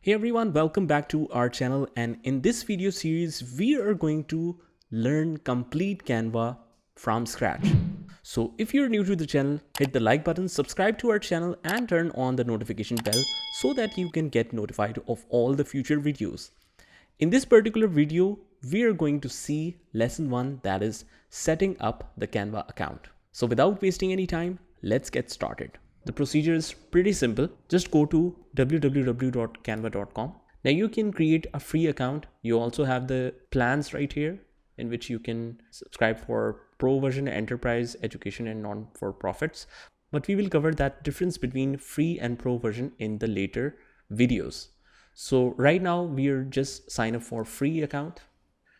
Hey everyone, welcome back to our channel, and in this video series we are going to learn complete Canva from scratch. So if you're new to the channel, hit the like button, subscribe to our channel and turn on the notification bell so that you can get notified of all the future videos. In this particular video, we are going to see lesson 1, that is setting up the Canva account. So without wasting any time, let's get started. The procedure is pretty simple. Just go to www.canva.com. Now you can create a free account. You also have the plans right here in which you can subscribe for pro version, enterprise, education, and non-for-profits. But we will cover that difference between free and pro version in the later videos. So right now we are just sign up for free account.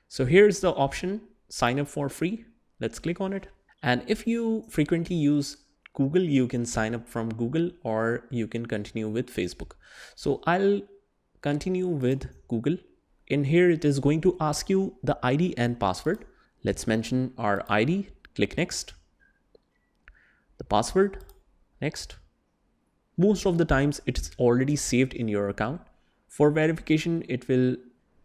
So here's the option, sign up for free. Let's click on it. And if you frequently use Google, you can sign up from Google or you can continue with Facebook. So I'll continue with Google. In here, it is going to ask you the ID and password. Let's mention our ID, click next. The password, next. Most of the times it's already saved in your account. For verification, it will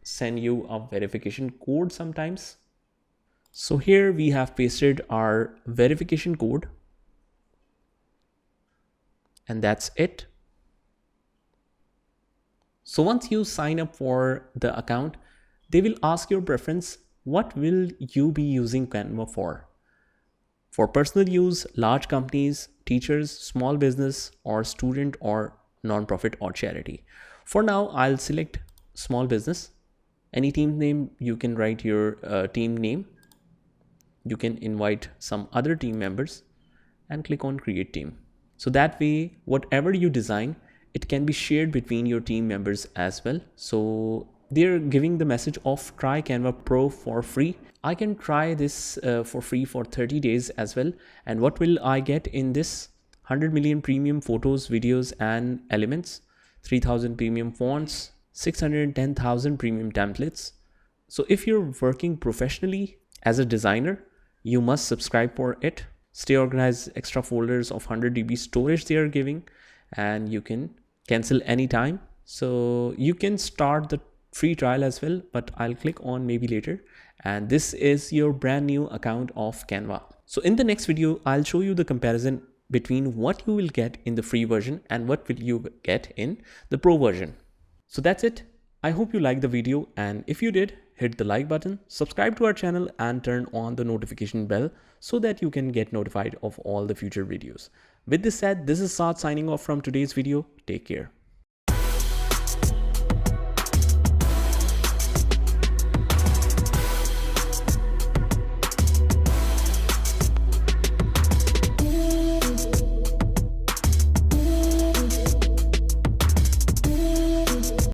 send you a verification code sometimes. So here we have pasted our verification code. And that's it. So once you sign up for the account, they will ask your preference. What will you be using Canva for? For personal use, large companies, teachers, small business, or student, or non-profit or charity. For now, I'll select small business. Any team name, you can write your team name. You can invite some other team members and click on create team. So that way, whatever you design, it can be shared between your team members as well. So they're giving the message of try Canva Pro for free. I can try this for free for 30 days as well. And what will I get in this? 100 million premium photos, videos, and elements, 3,000 premium fonts, 610,000 premium templates. So if you're working professionally as a designer, you must subscribe for it. Stay organized, extra folders of 100 GB storage they are giving, and you can cancel anytime. So you can start the free trial as well, but I'll click on maybe later. And this is your brand new account of Canva. So in the next video, I'll show you the comparison between what you will get in the free version and what will you get in the pro version. So that's it. I hope you liked the video, and if you did, hit the like button, subscribe to our channel and turn on the notification bell so that you can get notified of all the future videos. With this said, this is Saad signing off from today's video. Take care.